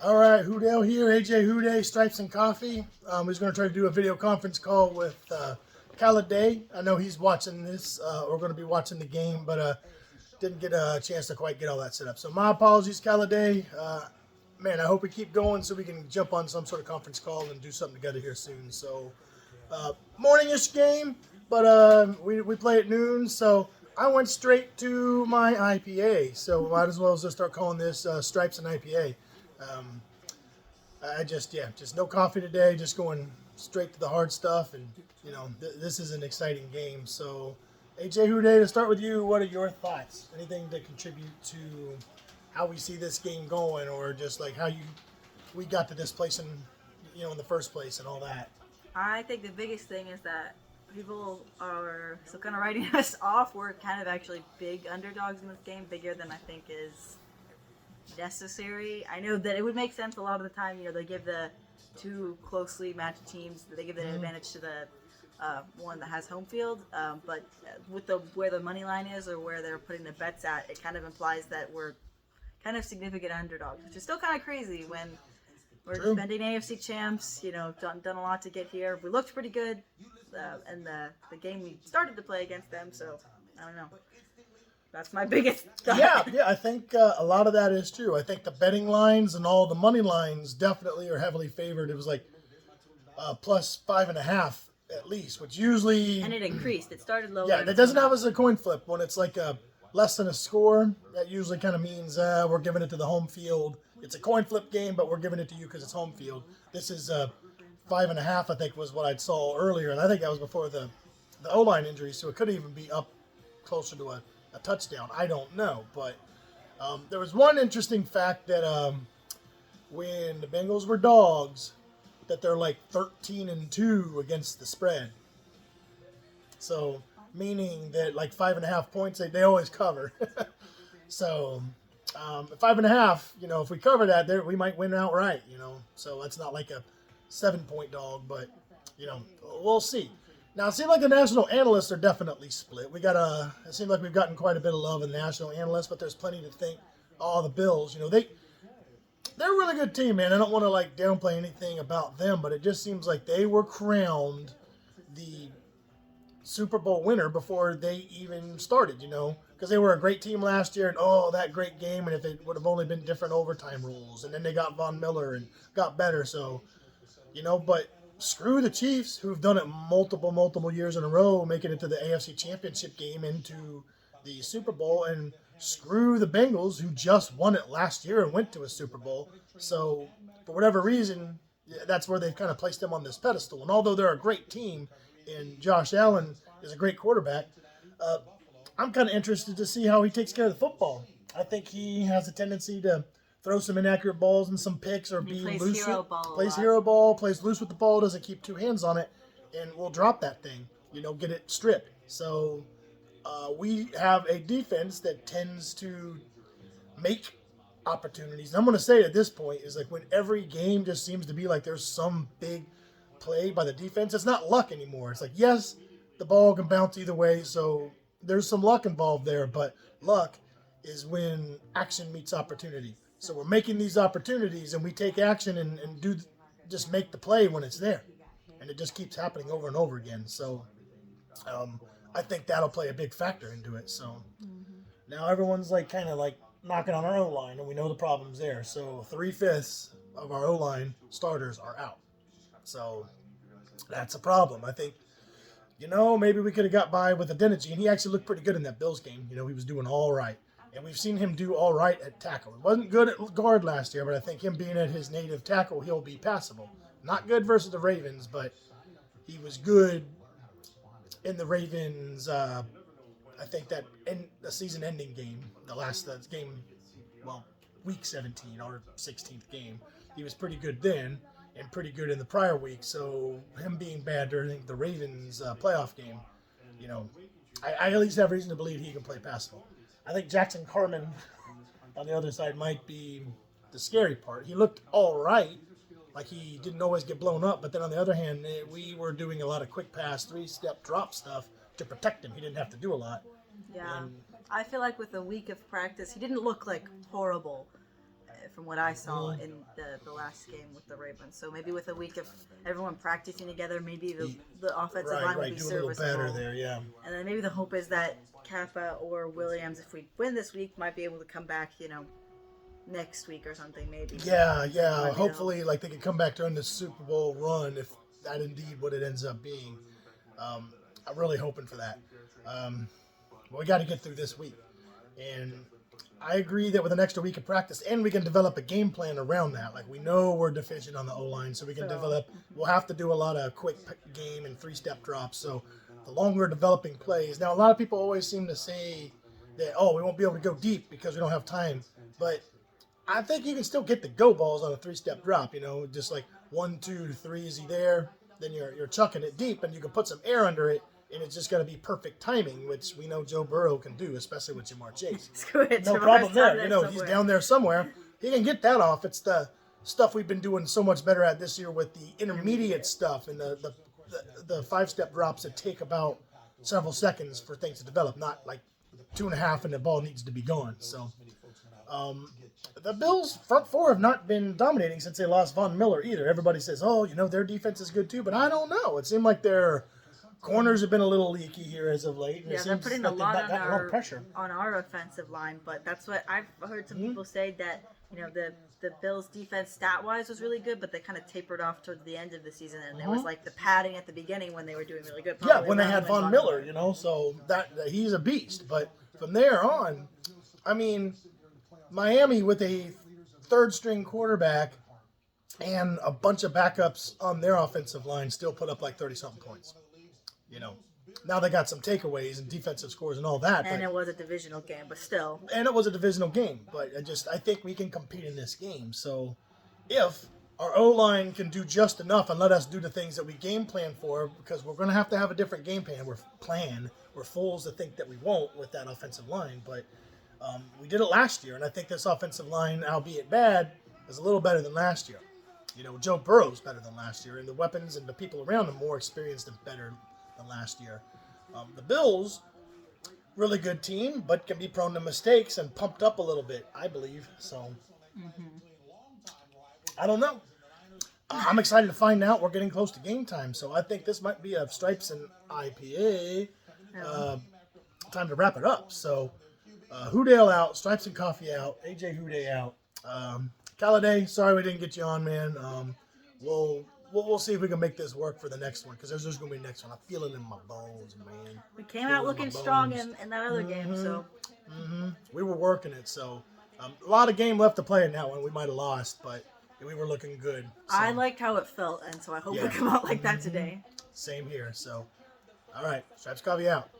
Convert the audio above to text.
All right, Houdel here, AJ Houday, Stripes and Coffee. We're just going to try to do a video conference call with Calladay. I know he's watching this, or going to be watching the game, but didn't get a chance to quite get all that set up. So my apologies, Calladay. Man, I hope we keep going so we can jump on some sort of conference call and do something together here soon. So morning-ish game, but we play at noon, so I went straight to my IPA. So might as well just start calling this Stripes and IPA. Just no coffee today, just going straight to the hard stuff, and this is an exciting game. So AJ Houday, to start with you, what are your thoughts? Anything to contribute to how we see this game going, or just like how we got to this place in the first place and all that? I think the biggest thing is that people are still kind of writing us off. We're kind of actually big underdogs in this game, bigger than I think is necessary. I know that it would make sense a lot of the time. They give the two closely matched teams, they give the advantage to the one that has home field. But with where the money line is or where they're putting the bets at, it kind of implies that we're kind of significant underdogs, which is still kind of crazy when we're defending AFC champs. Done a lot to get here. We looked pretty good in the game we started to play against them. So I don't know. That's my biggest thought. Yeah, I think a lot of that is true. I think the betting lines and all the money lines definitely are heavily favored. It was like plus 5.5 at least, which usually... And it increased. It started lower. Yeah, that doesn't have as a coin flip. When it's like less than a score, that usually kind of means we're giving it to the home field. It's a coin flip game, but we're giving it to you because it's home field. This is 5.5, I think, was what I saw earlier, and I think that was before the Oline injury, so it could even be up closer to a touchdown. I don't know, but there was one interesting fact that when the Bengals were dogs, that they're like 13-2 against the spread. So meaning that like 5.5 points, they always cover. So 5.5, if we cover that, there we might win outright. So that's not like a 7-point dog, but we'll see. Now, it seems like the national analysts are definitely split. It seems like we've gotten quite a bit of love in the national analysts, but there's plenty to think. The Bills, they're a really good team, man. I don't want to downplay anything about them, but it just seems like they were crowned the Super Bowl winner before they even started, because they were a great team last year, and that great game, and if it would have only been different overtime rules, and then they got Von Miller and got better, so, but screw the Chiefs, who've done it multiple years in a row, making it to the AFC Championship game, into the Super Bowl, and screw the Bengals, who just won it last year and went to a Super Bowl. So, for whatever reason, that's where they've kind of placed them on this pedestal. And although they're a great team, and Josh Allen is a great quarterback, I'm kind of interested to see how he takes care of the football. I think he has a tendency to throw some inaccurate balls and some picks, or be loose. Plays hero ball, plays loose with the ball, doesn't keep two hands on it, and will drop that thing, get it stripped. So we have a defense that tends to make opportunities. And I'm going to say at this point is like when every game just seems to be like there's some big play by the defense, it's not luck anymore. It's like, yes, the ball can bounce either way, so there's some luck involved there, but luck is when action meets opportunity. So we're making these opportunities, and we take action and just make the play when it's there. And it just keeps happening over and over again. So I think that'll play a big factor into it. So now everyone's kind of knocking on our O-line, and we know the problem's there. So 3/5 of our O-line starters are out. So that's a problem. I think, maybe we could have got by with Adeniji, and he actually looked pretty good in that Bills game. He was doing all right. And we've seen him do all right at tackle. He wasn't good at guard last year, but I think him being at his native tackle, he'll be passable. Not good versus the Ravens, but he was good in the Ravens, I think that in the season-ending game, the last game, week 17 or 16th game, he was pretty good then and pretty good in the prior week. So him being bad during the Ravens playoff game, I at least have reason to believe he can play passable. I think Jackson Carman on the other side might be the scary part. He looked all right, like he didn't always get blown up, but then on the other hand, we were doing a lot of quick pass, 3-step drop stuff to protect him. He didn't have to do a lot. Yeah, I feel like with a week of practice, he didn't look horrible. from what I saw in the last game with the Ravens. So maybe with a week of everyone practicing together, maybe the offensive line will be do a little serviceable. better there, yeah. And then maybe the hope is that Kappa or Williams, if we win this week, might be able to come back, next week or something, maybe. Yeah. Hopefully, like, they can come back during the Super Bowl run if that indeed what it ends up being. I'm really hoping for that. But we got to get through this week. And I agree that with an extra week of practice, and we can develop a game plan around that. Like, we know we're deficient on the O-line, so we can we'll have to do a lot of quick game and three-step drops. So the longer developing plays. Now, a lot of people always seem to say that, we won't be able to go deep because we don't have time. But I think you can still get the go balls on a three-step drop, just like 1, 2, 3, is he there? Then you're chucking it deep, and you can put some air under it, and it's just going to be perfect timing, which we know Joe Burrow can do, especially with Jamar Chase. No problem there. He's down there somewhere. He can get that off. It's the stuff we've been doing so much better at this year with the intermediate stuff and the five-step drops that take about several seconds for things to develop, not like 2.5 and the ball needs to be gone. So the Bills' front four have not been dominating since they lost Von Miller either. Everybody says, their defense is good too, but I don't know. It seemed like their corners have been a little leaky here as of late. Yeah, they're putting a lot on pressure on our offensive line, but that's what I've heard some people say that the Bills' defense stat-wise was really good, but they kind of tapered off towards the end of the season, and there was like the padding at the beginning when they were doing really good. Yeah, when they had Von Miller, so that he's a beast. But from there on, I mean, Miami with a third-string quarterback and a bunch of backups on their offensive line still put up like 30-something points. Now they got some takeaways and defensive scores and all that. And it was a divisional game, but still. And it was a divisional game, but I think we can compete in this game. So if our O-line can do just enough and let us do the things that we game plan for, because we're going to have a different game plan. We're fools to think that we won't with that offensive line, but we did it last year, and I think this offensive line, albeit bad, is a little better than last year. Joe Burrow's better than last year, and the weapons and the people around him more experienced and better than last year. The Bills, really good team, but can be prone to mistakes and pumped up a little bit, I believe. So, I don't know. I'm excited to find out. We're getting close to game time, so I think this might be a Stripes and IPA time to wrap it up. So, Hoodale out, Stripes and Coffee out, AJ Houday out. Calladay, sorry we didn't get you on, man. We'll see if we can make this work for the next one, because there's going to be a next one. I feel it in my bones, man. We came out looking strong in that other game, so. We were working it, so a lot of game left to play in that one. We might have lost, but we were looking good. So. I liked how it felt, and so I hope we come out like that today. Same here. So, all right, Stripes Coffee out.